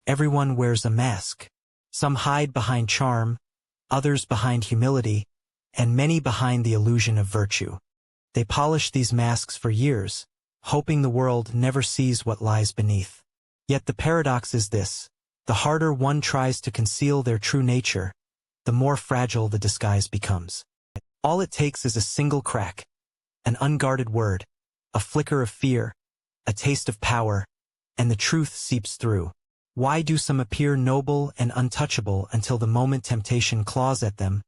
Everyone wears a mask. Some hide behind charm, others behind humility, and many behind the illusion of virtue. They polish these masks for years, hoping the world never sees what lies beneath. Yet the paradox is this: the harder one tries to conceal their true nature, the more fragile the disguise becomes. All it takes is a single crack, an unguarded word, a flicker of fear, a taste of power, and the truth seeps through. Why do some appear noble and untouchable until the moment temptation claws at them,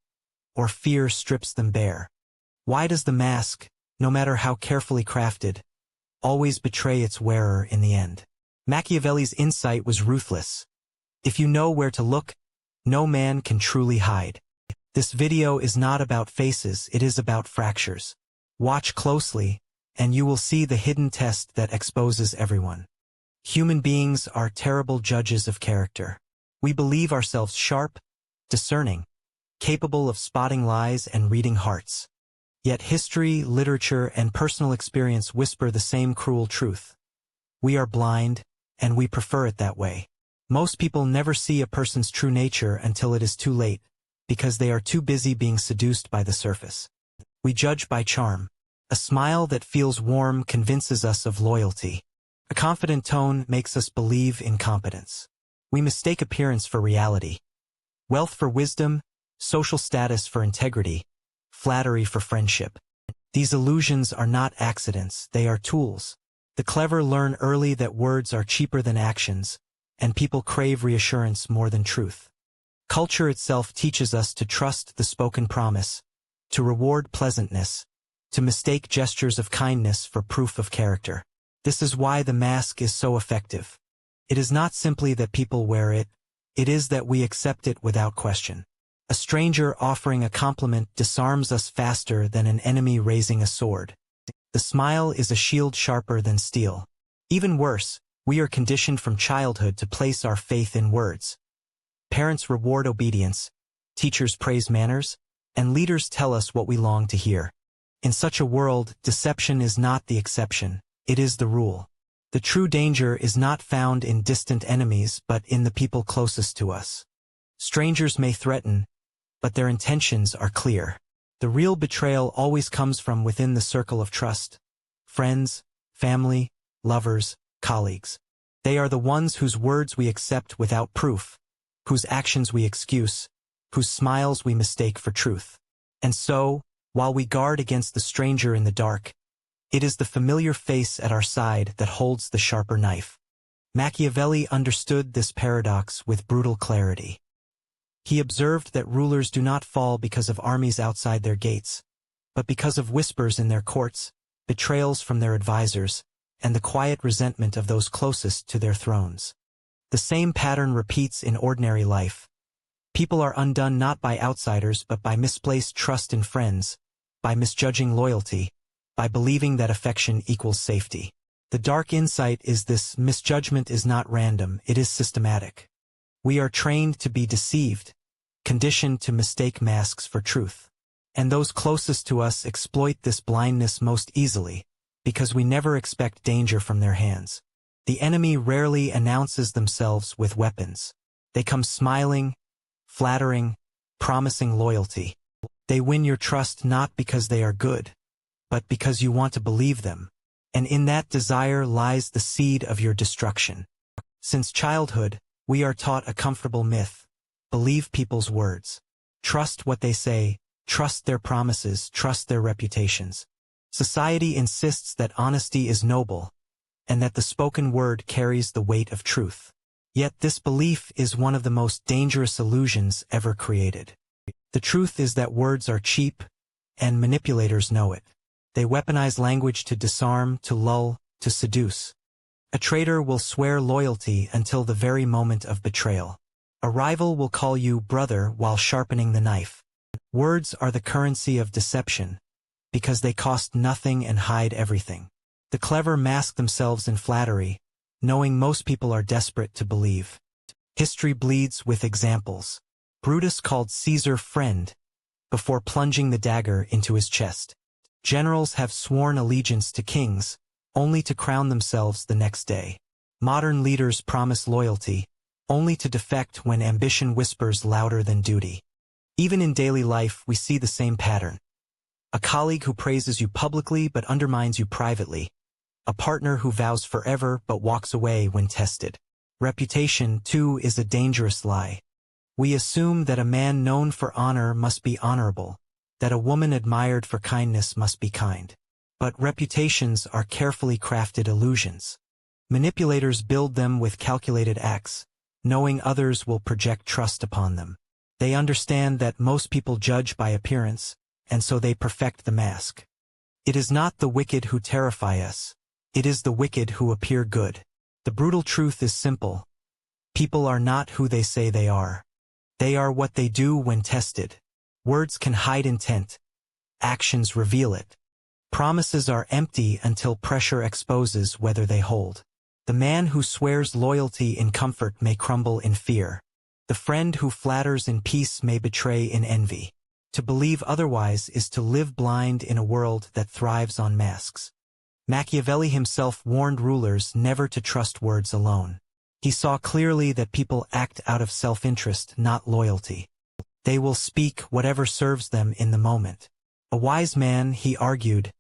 or fear strips them bare? Why does the mask, no matter how carefully crafted, always betray its wearer in the end? Machiavelli's insight was ruthless. If you know where to look, no man can truly hide. This video is not about faces, it is about fractures. Watch closely, and you will see the hidden test that exposes everyone. Human beings are terrible judges of character. We believe ourselves sharp, discerning, capable of spotting lies and reading hearts. Yet history, literature, and personal experience whisper the same cruel truth. We are blind, and we prefer it that way. Most people never see a person's true nature until it is too late, because they are too busy being seduced by the surface. We judge by charm. A smile that feels warm convinces us of loyalty. A confident tone makes us believe in competence. We mistake appearance for reality. Wealth for wisdom, social status for integrity, flattery for friendship. These illusions are not accidents, they are tools. The clever learn early that words are cheaper than actions, and people crave reassurance more than truth. Culture itself teaches us to trust the spoken promise, to reward pleasantness, to mistake gestures of kindness for proof of character. This is why the mask is so effective. It is not simply that people wear it, it is that we accept it without question. A stranger offering a compliment disarms us faster than an enemy raising a sword. The smile is a shield sharper than steel. Even worse, we are conditioned from childhood to place our faith in words. Parents reward obedience, teachers praise manners, and leaders tell us what we long to hear. In such a world, deception is not the exception, it is the rule. The true danger is not found in distant enemies but in the people closest to us. Strangers may threaten, but their intentions are clear. The real betrayal always comes from within the circle of trust. Friends, family, lovers, colleagues. They are the ones whose words we accept without proof, whose actions we excuse, whose smiles we mistake for truth. And so, while we guard against the stranger in the dark, it is the familiar face at our side that holds the sharper knife. Machiavelli understood this paradox with brutal clarity. He observed that rulers do not fall because of armies outside their gates, but because of whispers in their courts, betrayals from their advisors, and the quiet resentment of those closest to their thrones. The same pattern repeats in ordinary life. People are undone not by outsiders but by misplaced trust in friends, by misjudging loyalty, by believing that affection equals safety. The dark insight is this: misjudgment is not random, it is systematic. We are trained to be deceived, conditioned to mistake masks for truth. And those closest to us exploit this blindness most easily, because we never expect danger from their hands. The enemy rarely announces themselves with weapons. They come smiling, flattering, promising loyalty. They win your trust not because they are good, but because you want to believe them. And in that desire lies the seed of your destruction. Since childhood, we are taught a comfortable myth: believe people's words. Trust what they say, trust their promises, trust their reputations. Society insists that honesty is noble, and that the spoken word carries the weight of truth. Yet this belief is one of the most dangerous illusions ever created. The truth is that words are cheap, and manipulators know it. They weaponize language to disarm, to lull, to seduce. A traitor will swear loyalty until the very moment of betrayal. A rival will call you brother while sharpening the knife. Words are the currency of deception, because they cost nothing and hide everything. The clever mask themselves in flattery, knowing most people are desperate to believe. History bleeds with examples. Brutus called Caesar friend before plunging the dagger into his chest. Generals have sworn allegiance to kings, only to crown themselves the next day. Modern leaders promise loyalty, only to defect when ambition whispers louder than duty. Even in daily life, we see the same pattern. A colleague who praises you publicly but undermines you privately. A partner who vows forever but walks away when tested. Reputation, too, is a dangerous lie. We assume that a man known for honor must be honorable, that a woman admired for kindness must be kind. But reputations are carefully crafted illusions. Manipulators build them with calculated acts, knowing others will project trust upon them. They understand that most people judge by appearance, and so they perfect the mask. It is not the wicked who terrify us. It is the wicked who appear good. The brutal truth is simple. People are not who they say they are. They are what they do when tested. Words can hide intent. Actions reveal it. Promises are empty until pressure exposes whether they hold. The man who swears loyalty in comfort may crumble in fear. The friend who flatters in peace may betray in envy. To believe otherwise is to live blind in a world that thrives on masks. Machiavelli himself warned rulers never to trust words alone. He saw clearly that people act out of self-interest, not loyalty. They will speak whatever serves them in the moment. A wise man, he argued,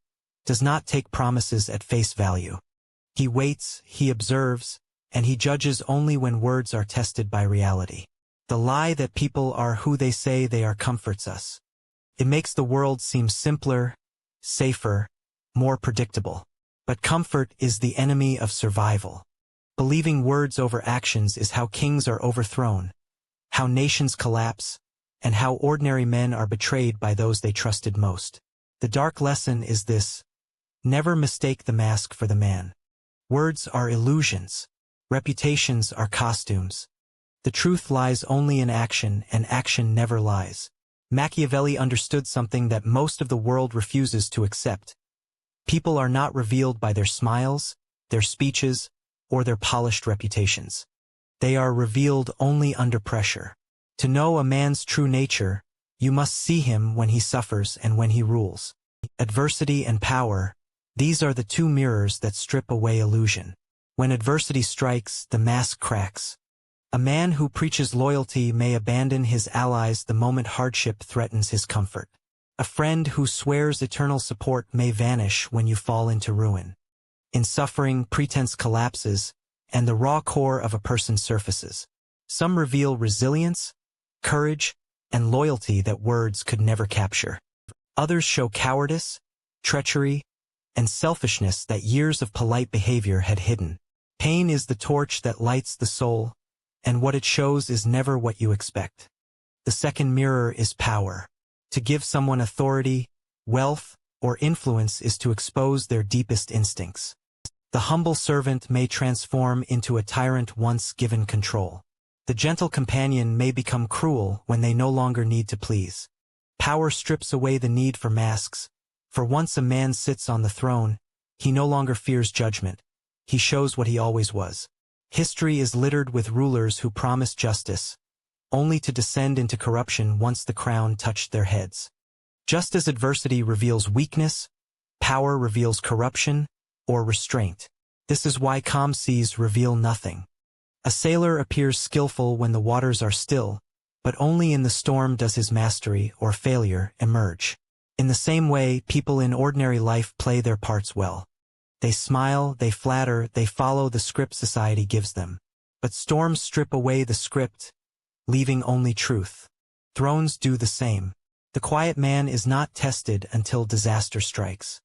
does not take promises at face value. He waits, he observes, and he judges only when words are tested by reality. The lie that people are who they say they are comforts us. It makes the world seem simpler, safer, more predictable. But comfort is the enemy of survival. Believing words over actions is how kings are overthrown, how nations collapse, and how ordinary men are betrayed by those they trusted most. The dark lesson is this: never mistake the mask for the man. Words are illusions. Reputations are costumes. The truth lies only in action, and action never lies. Machiavelli understood something that most of the world refuses to accept. People are not revealed by their smiles, their speeches, or their polished reputations. They are revealed only under pressure. To know a man's true nature, you must see him when he suffers and when he rules. Adversity and power, these are the two mirrors that strip away illusion. When adversity strikes, the mask cracks. A man who preaches loyalty may abandon his allies the moment hardship threatens his comfort. A friend who swears eternal support may vanish when you fall into ruin. In suffering, pretense collapses, and the raw core of a person surfaces. Some reveal resilience, courage, and loyalty that words could never capture. Others show cowardice, treachery, and selfishness that years of polite behavior had hidden. Pain is the torch that lights the soul, and what it shows is never what you expect. The second mirror is power. To give someone authority, wealth, or influence is to expose their deepest instincts. The humble servant may transform into a tyrant once given control. The gentle companion may become cruel when they no longer need to please. Power strips away the need for masks, for once a man sits on the throne, he no longer fears judgment. He shows what he always was. History is littered with rulers who promised justice, only to descend into corruption once the crown touched their heads. Just as adversity reveals weakness, power reveals corruption or restraint. This is why calm seas reveal nothing. A sailor appears skillful when the waters are still, but only in the storm does his mastery or failure emerge. In the same way, people in ordinary life play their parts well. They smile, they flatter, they follow the script society gives them. But storms strip away the script, leaving only truth. Thrones do the same. The quiet man is not tested until disaster strikes.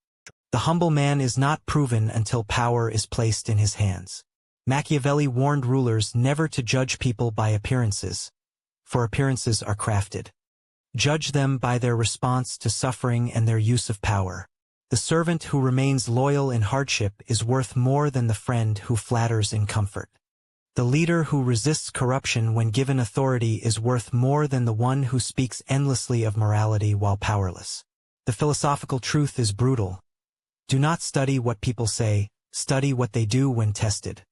The humble man is not proven until power is placed in his hands. Machiavelli warned rulers never to judge people by appearances, for appearances are crafted. Judge them by their response to suffering and their use of power. The servant who remains loyal in hardship is worth more than the friend who flatters in comfort. The leader who resists corruption when given authority is worth more than the one who speaks endlessly of morality while powerless. The philosophical truth is brutal. Do not study what people say, study what they do when tested.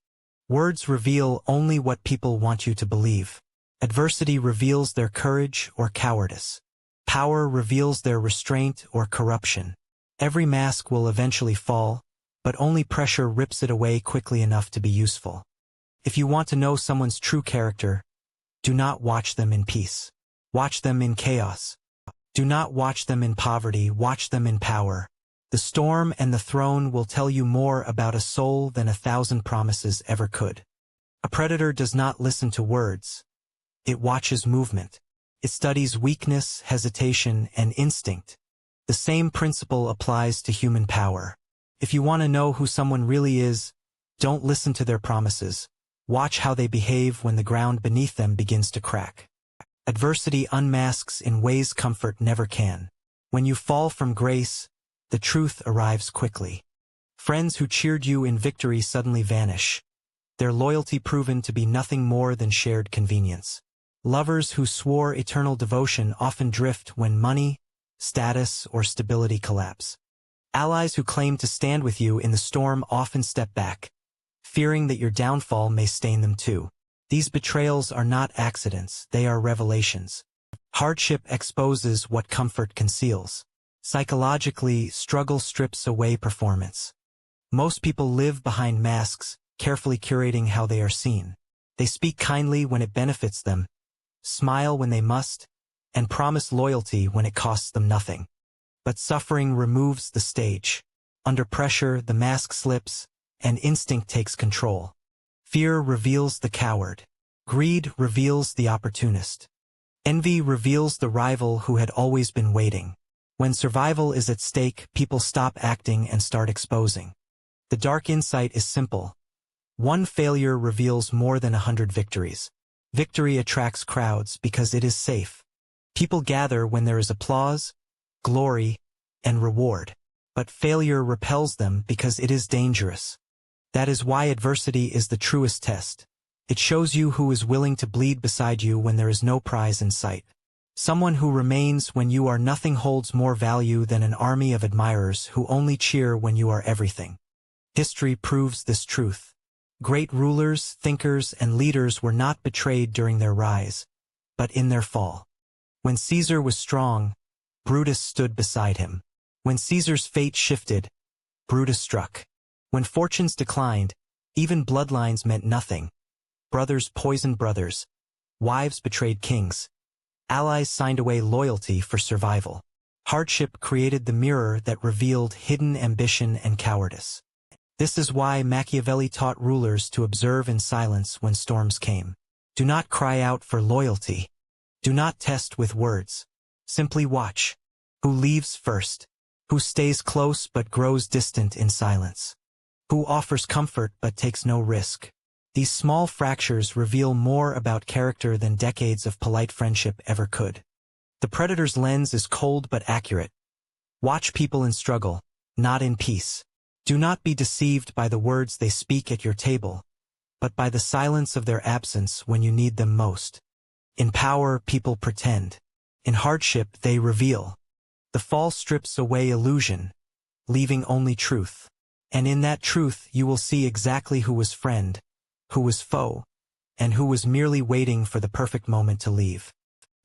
Words reveal only what people want you to believe. Adversity reveals their courage or cowardice. Power reveals their restraint or corruption. Every mask will eventually fall, but only pressure rips it away quickly enough to be useful. If you want to know someone's true character, do not watch them in peace. Watch them in chaos. Do not watch them in poverty, watch them in power. The storm and the throne will tell you more about a soul than 1,000 promises ever could. A predator does not listen to words. It watches movement. It studies weakness, hesitation, and instinct. The same principle applies to human power. If you want to know who someone really is, don't listen to their promises. Watch how they behave when the ground beneath them begins to crack. Adversity unmasks in ways comfort never can. When you fall from grace, the truth arrives quickly. Friends who cheered you in victory suddenly vanish, their loyalty proven to be nothing more than shared convenience. Lovers who swore eternal devotion often drift when money, status, or stability collapse. Allies who claim to stand with you in the storm often step back, fearing that your downfall may stain them too. These betrayals are not accidents, they are revelations. Hardship exposes what comfort conceals. Psychologically, struggle strips away performance. Most people live behind masks, carefully curating how they are seen. They speak kindly when it benefits them, smile when they must, and promise loyalty when it costs them nothing. But suffering removes the stage. Under pressure, the mask slips, and instinct takes control. Fear reveals the coward. Greed reveals the opportunist. Envy reveals the rival who had always been waiting. When survival is at stake, people stop acting and start exposing. The dark insight is simple. One failure reveals more than 100 victories. Victory attracts crowds because it is safe. People gather when there is applause, glory, and reward. But failure repels them because it is dangerous. That is why adversity is the truest test. It shows you who is willing to bleed beside you when there is no prize in sight. Someone who remains when you are nothing holds more value than an army of admirers who only cheer when you are everything. History proves this truth. Great rulers, thinkers, and leaders were not betrayed during their rise, but in their fall. When Caesar was strong, Brutus stood beside him. When Caesar's fate shifted, Brutus struck. When fortunes declined, even bloodlines meant nothing. Brothers poisoned brothers. Wives betrayed kings. Allies signed away loyalty for survival. Hardship created the mirror that revealed hidden ambition and cowardice. This is why Machiavelli taught rulers to observe in silence when storms came. Do not cry out for loyalty. Do not test with words. Simply watch. Who leaves first? Who stays close but grows distant in silence? Who offers comfort but takes no risk? These small fractures reveal more about character than decades of polite friendship ever could. The predator's lens is cold but accurate. Watch people in struggle, not in peace. Do not be deceived by the words they speak at your table, but by the silence of their absence when you need them most. In power, people pretend. In hardship, they reveal. The fall strips away illusion, leaving only truth. And in that truth, you will see exactly who was friend, who was foe, and who was merely waiting for the perfect moment to leave.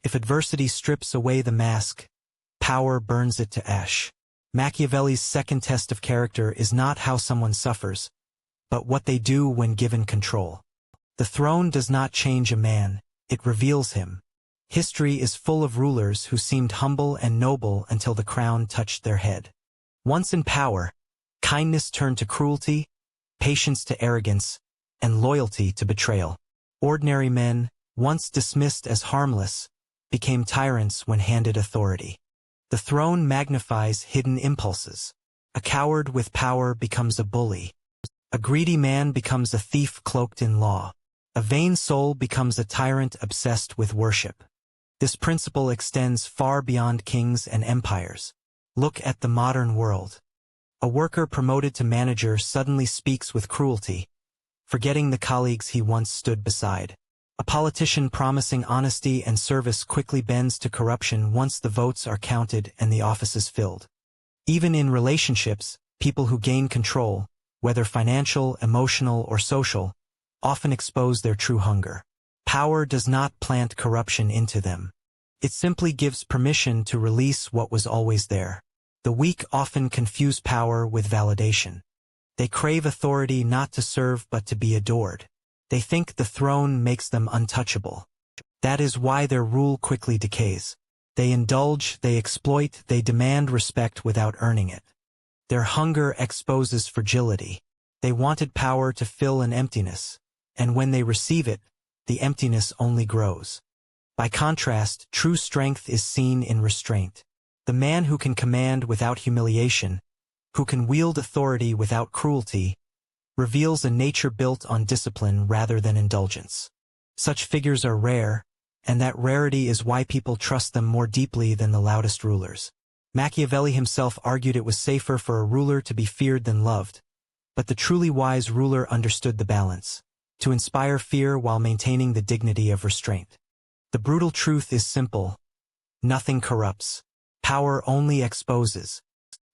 If adversity strips away the mask, power burns it to ash. Machiavelli's second test of character is not how someone suffers, but what they do when given control. The throne does not change a man, it reveals him. History is full of rulers who seemed humble and noble until the crown touched their head. Once in power, kindness turned to cruelty, patience to arrogance, and loyalty to betrayal. Ordinary men, once dismissed as harmless, became tyrants when handed authority. The throne magnifies hidden impulses. A coward with power becomes a bully. A greedy man becomes a thief cloaked in law. A vain soul becomes a tyrant obsessed with worship. This principle extends far beyond kings and empires. Look at the modern world. A worker promoted to manager suddenly speaks with cruelty, forgetting the colleagues he once stood beside. A politician promising honesty and service quickly bends to corruption once the votes are counted and the office is filled. Even in relationships, people who gain control, whether financial, emotional, or social, often expose their true hunger. Power does not plant corruption into them. It simply gives permission to release what was always there. The weak often confuse power with validation. They crave authority not to serve but to be adored. They think the throne makes them untouchable. That is why their rule quickly decays. They indulge, they exploit, they demand respect without earning it. Their hunger exposes fragility. They wanted power to fill an emptiness, and when they receive it, the emptiness only grows. By contrast, true strength is seen in restraint. The man who can command without humiliation, who can wield authority without cruelty, reveals a nature built on discipline rather than indulgence. Such figures are rare, and that rarity is why people trust them more deeply than the loudest rulers. Machiavelli himself argued it was safer for a ruler to be feared than loved, but the truly wise ruler understood the balance, to inspire fear while maintaining the dignity of restraint. The brutal truth is simple: nothing corrupts. Power only exposes.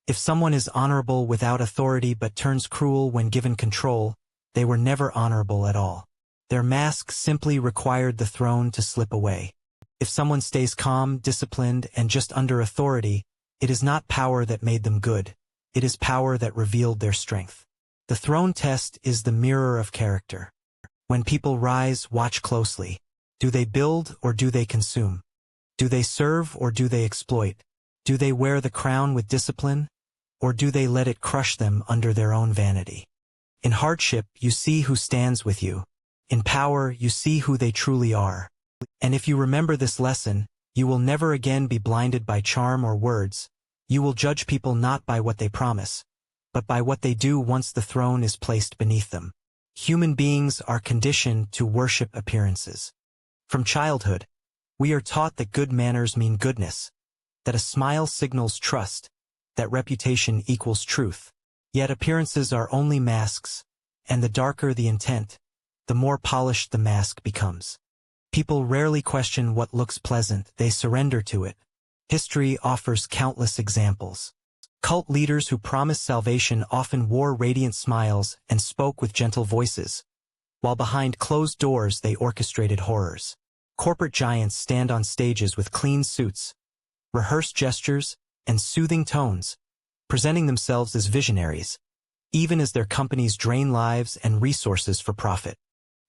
If someone is honorable without authority but turns cruel when given control, they were never honorable at all. Their mask simply required the throne to slip away. If someone stays calm, disciplined, and just under authority, it is not power that made them good. It is power that revealed their strength. The throne test is the mirror of character. When people rise, watch closely. Do they build or do they consume? Do they serve or do they exploit? Do they wear the crown with discipline, or do they let it crush them under their own vanity? In hardship, you see who stands with you. In power, you see who they truly are. And if you remember this lesson, you will never again be blinded by charm or words. You will judge people not by what they promise, but by what they do once the throne is placed beneath them. Human beings are conditioned to worship appearances. From childhood, we are taught that good manners mean goodness, that a smile signals trust, that reputation equals truth. Yet appearances are only masks, and the darker the intent, the more polished the mask becomes. People rarely question what looks pleasant, they surrender to it. History offers countless examples. Cult leaders who promised salvation often wore radiant smiles and spoke with gentle voices, while behind closed doors they orchestrated horrors. Corporate giants stand on stages with clean suits, rehearsed gestures, and soothing tones, presenting themselves as visionaries, even as their companies drain lives and resources for profit.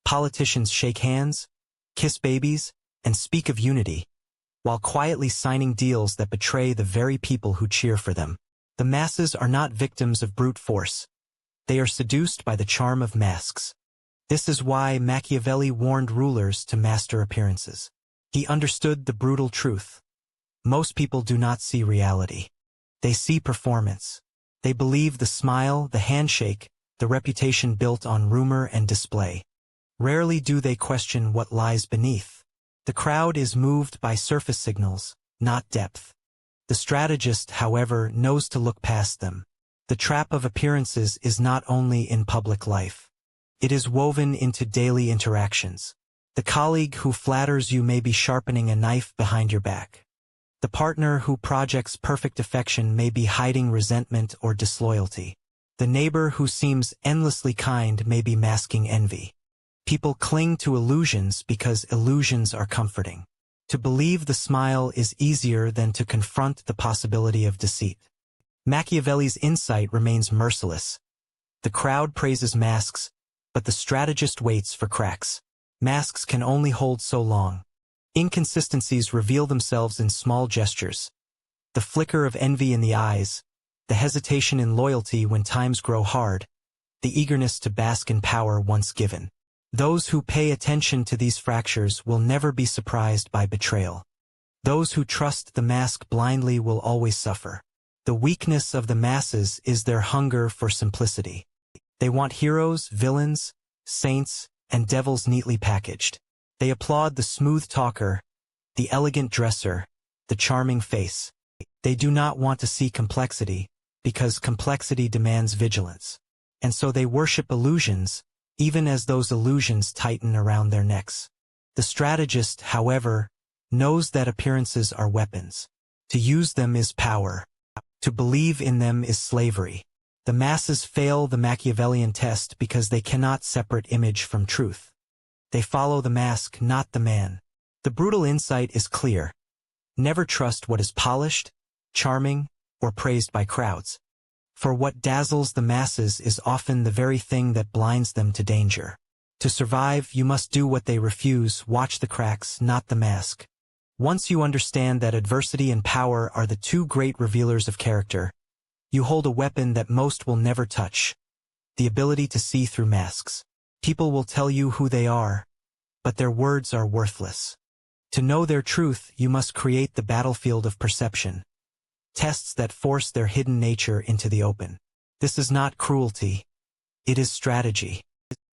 Politicians shake hands, kiss babies, and speak of unity, while quietly signing deals that betray the very people who cheer for them. The masses are not victims of brute force. They are seduced by the charm of masks. This is why Machiavelli warned rulers to master appearances. He understood the brutal truth. Most people do not see reality. They see performance. They believe the smile, the handshake, the reputation built on rumor and display. Rarely do they question what lies beneath. The crowd is moved by surface signals, not depth. The strategist, however, knows to look past them. The trap of appearances is not only in public life. It is woven into daily interactions. The colleague who flatters you may be sharpening a knife behind your back. The partner who projects perfect affection may be hiding resentment or disloyalty. The neighbor who seems endlessly kind may be masking envy. People cling to illusions because illusions are comforting. To believe the smile is easier than to confront the possibility of deceit. Machiavelli's insight remains merciless. The crowd praises masks, but the strategist waits for cracks. Masks can only hold so long. Inconsistencies reveal themselves in small gestures. The flicker of envy in the eyes, the hesitation in loyalty when times grow hard, the eagerness to bask in power once given. Those who pay attention to these fractures will never be surprised by betrayal. Those who trust the mask blindly will always suffer. The weakness of the masses is their hunger for simplicity. They want heroes, villains, saints, and devils neatly packaged. They applaud the smooth talker, the elegant dresser, the charming face. They do not want to see complexity, because complexity demands vigilance. And so they worship illusions, even as those illusions tighten around their necks. The strategist, however, knows that appearances are weapons. To use them is power. To believe in them is slavery. The masses fail the Machiavellian test because they cannot separate image from truth. They follow the mask, not the man. The brutal insight is clear. Never trust what is polished, charming, or praised by crowds. For what dazzles the masses is often the very thing that blinds them to danger. To survive, you must do what they refuse, watch the cracks, not the mask. Once you understand that adversity and power are the two great revealers of character, you hold a weapon that most will never touch: the ability to see through masks. People will tell you who they are, but their words are worthless. To know their truth, you must create the battlefield of perception, tests that force their hidden nature into the open. This is not cruelty. It is strategy.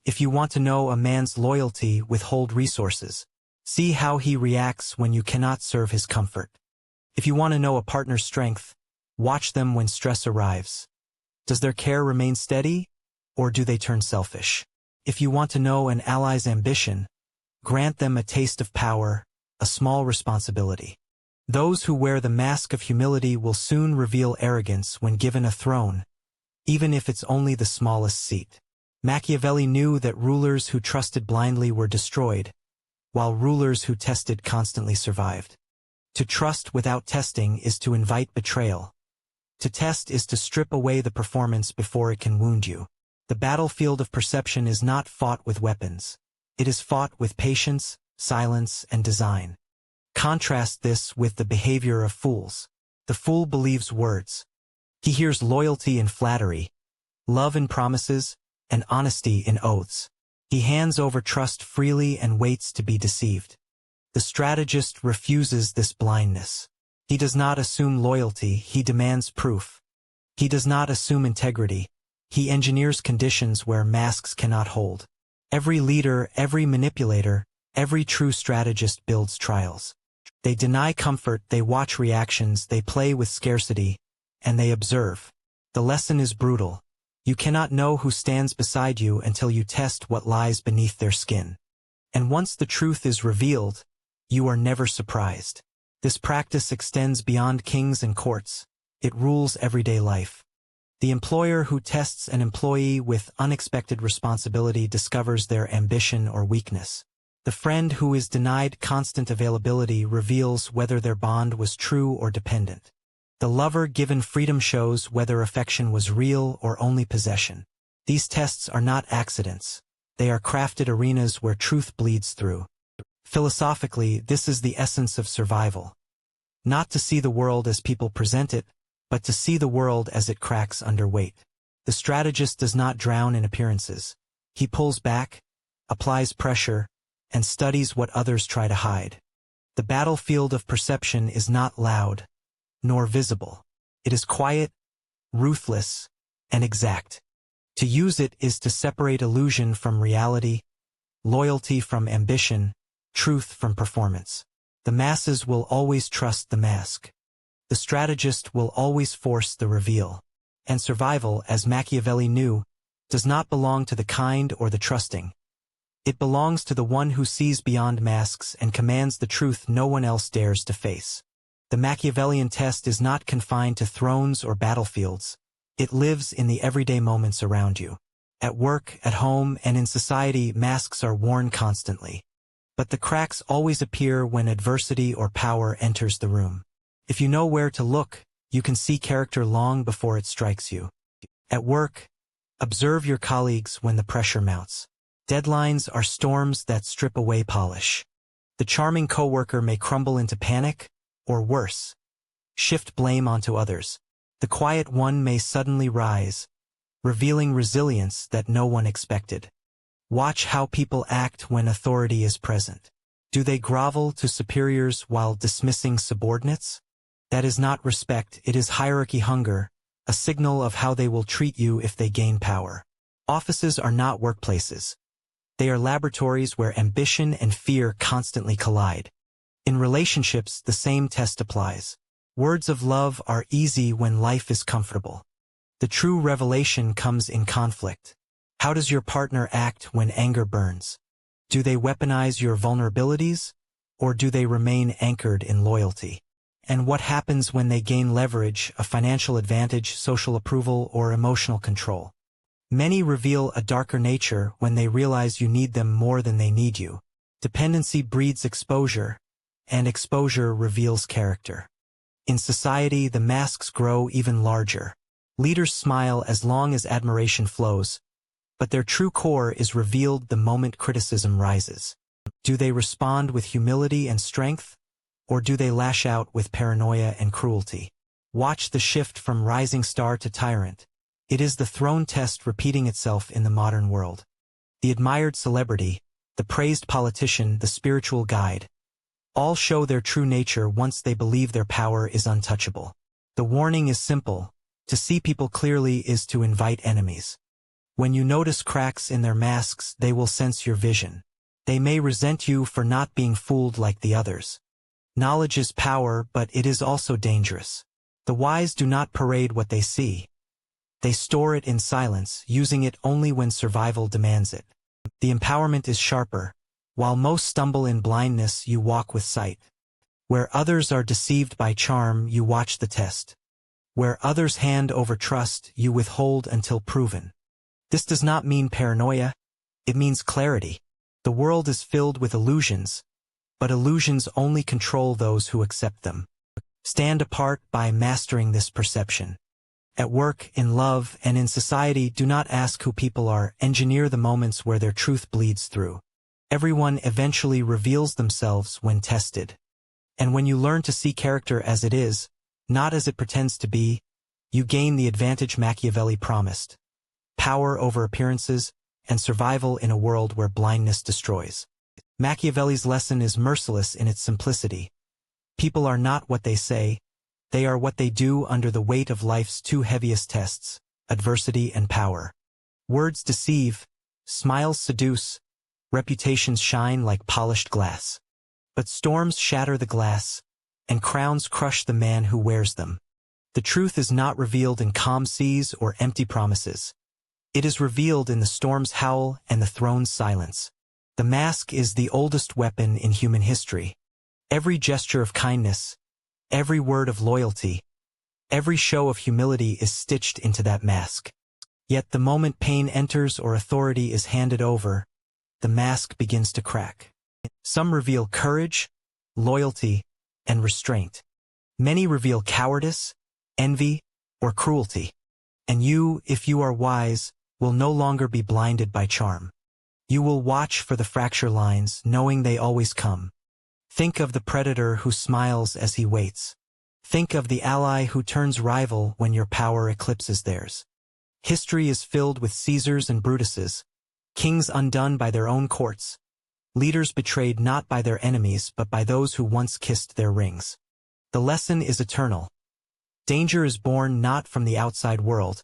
If you want to know a man's loyalty, withhold resources. See how he reacts when you cannot serve his comfort. If you want to know a partner's strength, watch them when stress arrives. Does their care remain steady, or do they turn selfish? If you want to know an ally's ambition, grant them a taste of power, a small responsibility. Those who wear the mask of humility will soon reveal arrogance when given a throne, even if it's only the smallest seat. Machiavelli knew that rulers who trusted blindly were destroyed, while rulers who tested constantly survived. To trust without testing is to invite betrayal. To test is to strip away the performance before it can wound you. The battlefield of perception is not fought with weapons. It is fought with patience, silence, and design. Contrast this with the behavior of fools. The fool believes words. He hears loyalty in flattery, love in promises, and honesty in oaths. He hands over trust freely and waits to be deceived. The strategist refuses this blindness. He does not assume loyalty, he demands proof. He does not assume integrity. He engineers conditions where masks cannot hold. Every leader, every manipulator, every true strategist builds trials. They deny comfort, they watch reactions, they play with scarcity, and they observe. The lesson is brutal. You cannot know who stands beside you until you test what lies beneath their skin. And once the truth is revealed, you are never surprised. This practice extends beyond kings and courts. It rules everyday life. The employer who tests an employee with unexpected responsibility discovers their ambition or weakness. The friend who is denied constant availability reveals whether their bond was true or dependent. The lover given freedom shows whether affection was real or only possession. These tests are not accidents. They are crafted arenas where truth bleeds through. Philosophically, this is the essence of survival. Not to see the world as people present it, but to see the world as it cracks under weight. The strategist does not drown in appearances. He pulls back, applies pressure, and studies what others try to hide. The battlefield of perception is not loud, nor visible. It is quiet, ruthless, and exact. To use it is to separate illusion from reality, loyalty from ambition, truth from performance. The masses will always trust the mask. The strategist will always force the reveal. And survival, as Machiavelli knew, does not belong to the kind or the trusting. It belongs to the one who sees beyond masks and commands the truth no one else dares to face. The Machiavellian test is not confined to thrones or battlefields. It lives in the everyday moments around you. At work, at home, and in society, masks are worn constantly. But the cracks always appear when adversity or power enters the room. If you know where to look, you can see character long before it strikes you. At work, observe your colleagues when the pressure mounts. Deadlines are storms that strip away polish. The charming coworker may crumble into panic, or worse, shift blame onto others. The quiet one may suddenly rise, revealing resilience that no one expected. Watch how people act when authority is present. Do they grovel to superiors while dismissing subordinates? That is not respect, it is hierarchy hunger, a signal of how they will treat you if they gain power. Offices are not workplaces. They are laboratories where ambition and fear constantly collide. In relationships, the same test applies. Words of love are easy when life is comfortable. The true revelation comes in conflict. How does your partner act when anger burns? Do they weaponize your vulnerabilities, or do they remain anchored in loyalty? And what happens when they gain leverage, a financial advantage, social approval, or emotional control? Many reveal a darker nature when they realize you need them more than they need you. Dependency breeds exposure, and exposure reveals character. In society, the masks grow even larger. Leaders smile as long as admiration flows, but their true core is revealed the moment criticism rises. Do they respond with humility and strength, or do they lash out with paranoia and cruelty? Watch the shift from rising star to tyrant. It is the throne test repeating itself in the modern world. The admired celebrity, the praised politician, the spiritual guide, all show their true nature once they believe their power is untouchable. The warning is simple: to see people clearly is to invite enemies. When you notice cracks in their masks, they will sense your vision. They may resent you for not being fooled like the others. Knowledge is power, but it is also dangerous. The wise do not parade what they see. They store it in silence, using it only when survival demands it. The empowerment is sharper. While most stumble in blindness, you walk with sight. Where others are deceived by charm, you watch the test. Where others hand over trust, you withhold until proven. This does not mean paranoia. It means clarity. The world is filled with illusions, but illusions only control those who accept them. Stand apart by mastering this perception. At work, in love, and in society, do not ask who people are. Engineer the moments where their truth bleeds through. Everyone eventually reveals themselves when tested. And when you learn to see character as it is, not as it pretends to be, you gain the advantage Machiavelli promised: power over appearances and survival in a world where blindness destroys. Machiavelli's lesson is merciless in its simplicity. People are not what they say, they are what they do under the weight of life's two heaviest tests: adversity and power. Words deceive, smiles seduce, reputations shine like polished glass. But storms shatter the glass, and crowns crush the man who wears them. The truth is not revealed in calm seas or empty promises. It is revealed in the storm's howl and the throne's silence. The mask is the oldest weapon in human history. Every gesture of kindness, every word of loyalty, every show of humility is stitched into that mask. Yet the moment pain enters or authority is handed over, the mask begins to crack. Some reveal courage, loyalty, and restraint. Many reveal cowardice, envy, or cruelty. And you, if you are wise, will no longer be blinded by charm. You will watch for the fracture lines, knowing they always come. Think of the predator who smiles as he waits. Think of the ally who turns rival when your power eclipses theirs. History is filled with Caesars and Brutuses, kings undone by their own courts, leaders betrayed not by their enemies but by those who once kissed their rings. The lesson is eternal. Danger is born not from the outside world,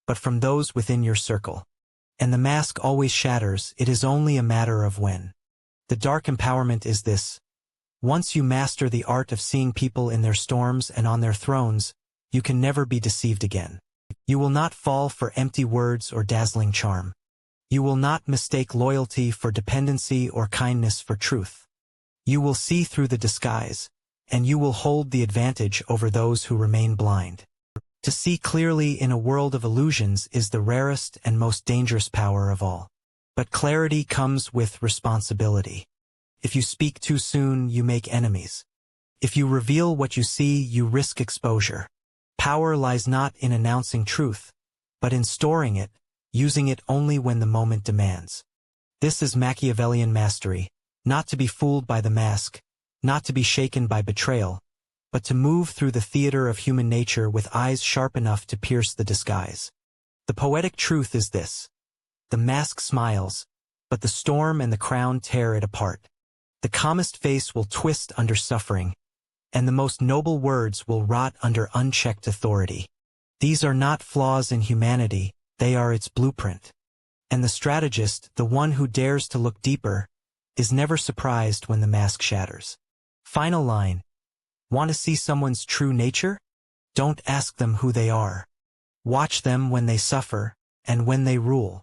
but from those within your circle. And the mask always shatters, it is only a matter of when. The dark empowerment is this: once you master the art of seeing people in their storms and on their thrones, you can never be deceived again. You will not fall for empty words or dazzling charm. You will not mistake loyalty for dependency or kindness for truth. You will see through the disguise, and you will hold the advantage over those who remain blind. To see clearly in a world of illusions is the rarest and most dangerous power of all. But clarity comes with responsibility. If you speak too soon, you make enemies. If you reveal what you see, you risk exposure. Power lies not in announcing truth, but in storing it, using it only when the moment demands. This is Machiavellian mastery, not to be fooled by the mask, not to be shaken by betrayal, but to move through the theater of human nature with eyes sharp enough to pierce the disguise. The poetic truth is this: the mask smiles, but the storm and the crown tear it apart. The calmest face will twist under suffering, and the most noble words will rot under unchecked authority. These are not flaws in humanity, they are its blueprint. And the strategist, the one who dares to look deeper, is never surprised when the mask shatters. Final line: want to see someone's true nature? Don't ask them who they are. Watch them when they suffer, and when they rule.